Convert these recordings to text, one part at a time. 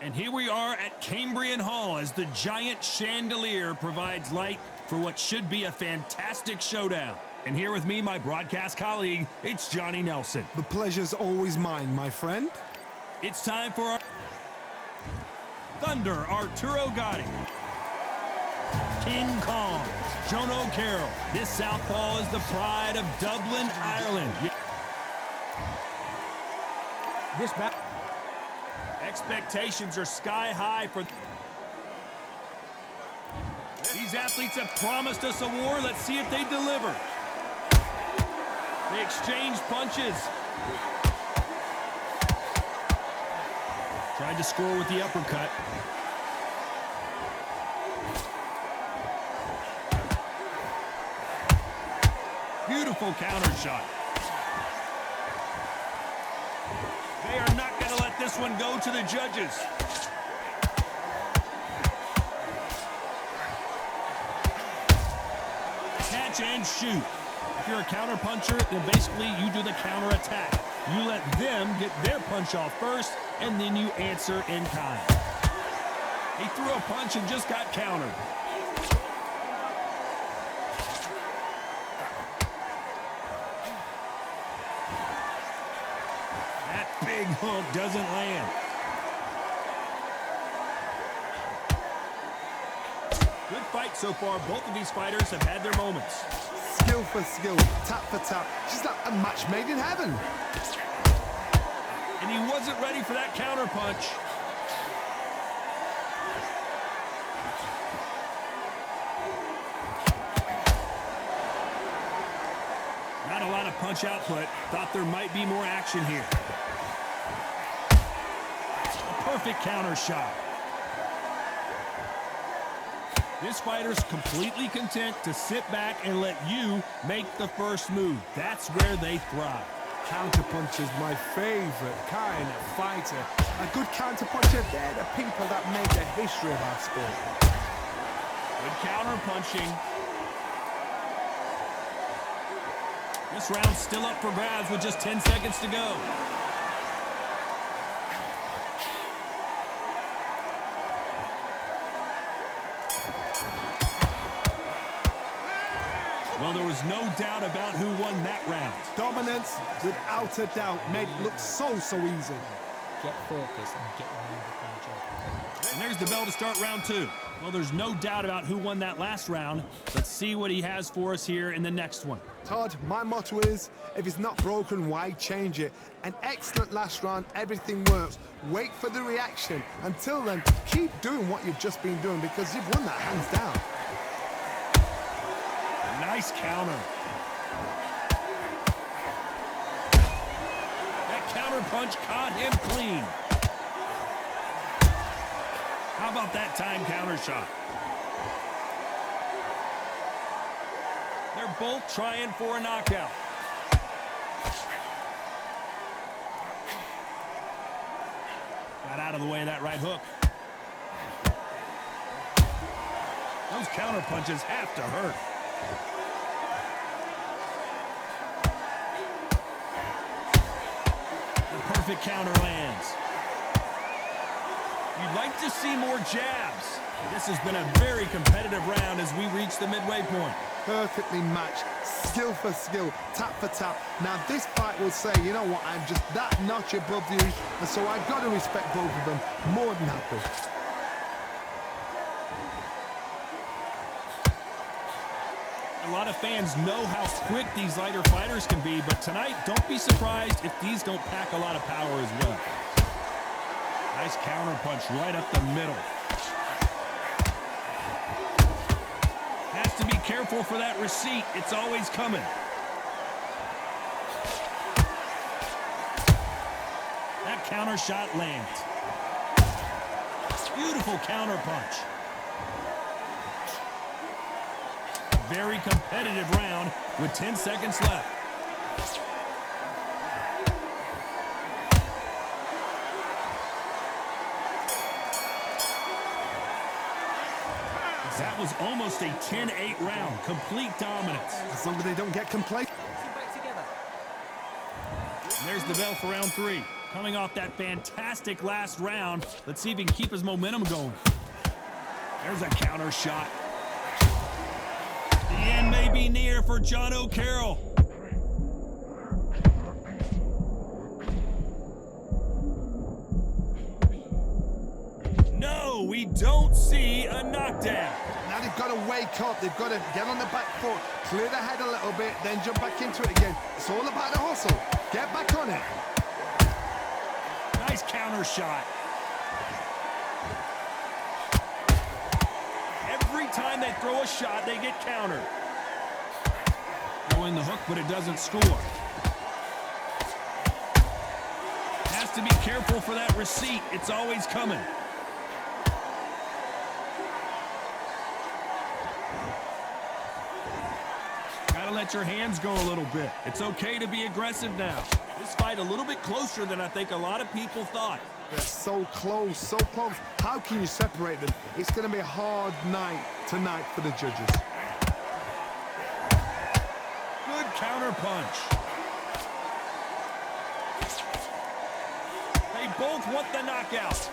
And here we are at Cambrian Hall as the giant chandelier provides light for what should be a fantastic showdown. And here with me, my broadcast colleague, it's Johnny Nelson. The pleasure's always mine, my friend. It's time for our Thunder, Arturo Gatti. King Kong, Jono Carroll. This southpaw is the pride of Dublin, Ireland. This battle. Expectations are sky high for these athletes have promised us a war. Let's see if they deliver. They exchange punches. Tried to score with the uppercut. Beautiful counter shot. They are not going to let this one go to the judges. Catch and shoot. If you're a counter puncher, then basically you do the counter attack. You let them get their punch off first, and then you answer in kind. He threw a punch and just got countered. Big hook doesn't land. Good fight so far. Both of these fighters have had their moments. Skill for skill, tap for tap. She's like a match made in heaven. And he wasn't ready for that counter punch. Not a lot of punch output. Thought there might be more action here. Perfect counter shot. This fighter's completely content to sit back and let you make the first move. That's where they thrive. Counterpunch is my favorite kind of fighter. A good counterpuncher, they're the people that make the history of our sport. Good counter punching. This round's still up for grabs with just 10 seconds to go. Well, there was no doubt about who won that round. Dominance, without a doubt, made it look so easy. Get focused and get the punch. And there's the bell to start round two. Well, there's no doubt about who won that last round. Let's see what he has for us here in the next one. Todd, my motto is, if it's not broken, why change it? An excellent last round, everything works. Wait for the reaction. Until then, keep doing what you've just been doing because you've won that hands down. Nice counter. That counter punch caught him clean. How about that time counter shot? They're both trying for a knockout. Got out of the way of that right hook. Those counter punches have to hurt. Perfect counter lands. You'd like to see more jabs. This has been a very competitive round as we reach the midway point. Perfectly matched, skill for skill, tap for tap. Now this fight will say, you know what, I'm just that notch above you, and so I've got to respect both of them. More than happy. A lot of fans know how quick these lighter fighters can be, but tonight, don't be surprised if these don't pack a lot of power as well. Nice counter punch right up the middle. Has to be careful for that receipt. It's always coming. That counter shot lands. Beautiful counter punch. Very competitive round with 10 seconds left. That was almost a 10-8 round. Complete dominance. As long as they don't get complacent. There's the bell for round three. Coming off that fantastic last round, let's see if he can keep his momentum going. There's a counter shot. The end may be near for Jono Carroll. No, we don't see a knockdown. Now they've got to wake up. They've got to get on the back foot, clear the head a little bit, then jump back into it again. It's all about the hustle. Get back on it. Nice counter shot. Every time they throw a shot, they get countered. Throwing the hook, but it doesn't score. Has to be careful for that receipt. It's always coming. Gotta let your hands go a little bit. It's okay to be aggressive now. This fight a little bit closer than I think a lot of people thought. They're so close, so close. How can you separate them? It's going to be a hard night tonight for the judges. Good counter punch. They both want the knockout.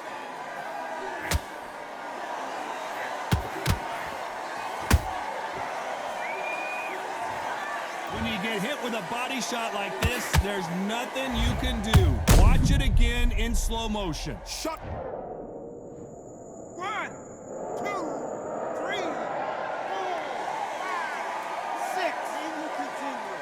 When you get hit with a body shot like this, there's nothing you can do. Watch it again in slow motion. Shot. 1, 2, 3, 4, 5, 6. And you continue.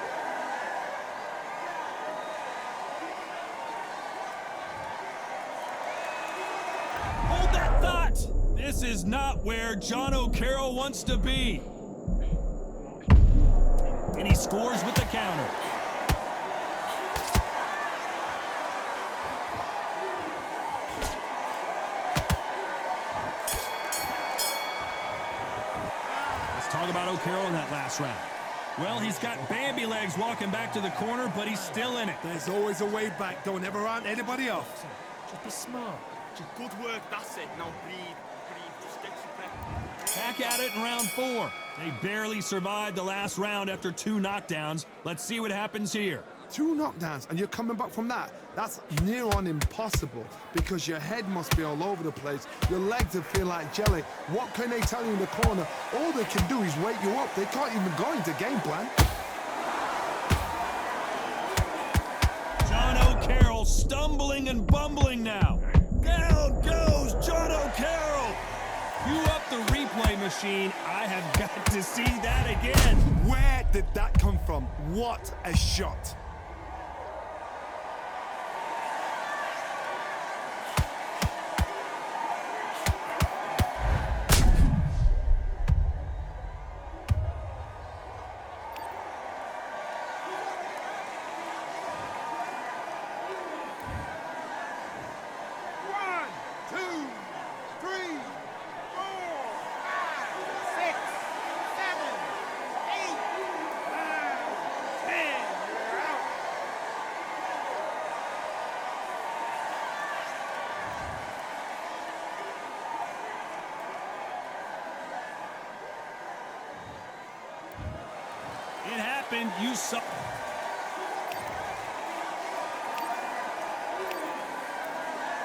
Hold that thought. This is not where Jono Carroll wants to be. And he scores with the counter. Let's talk about O'Carroll in that last round. Well, he's got Bambi legs walking back to the corner, but he's still in it. There's always a way back. Don't ever round anybody off. Just be smart. Good work, that's it. Now breathe, just get you back. Back at it in round 4. They barely survived the last round after 2 knockdowns. Let's see what happens here. 2 knockdowns and you're coming back from that. That's near on impossible because your head must be all over the place. Your legs will feel like jelly. What can they tell you in the corner? All they can do is wake you up. They can't even go into game plan. Jono Carroll stumbling and bumbling now. Down goes Jono Carroll. Cue up the replay machine. I have got to see that again. Where did that come from? What a shot. It happened. You saw.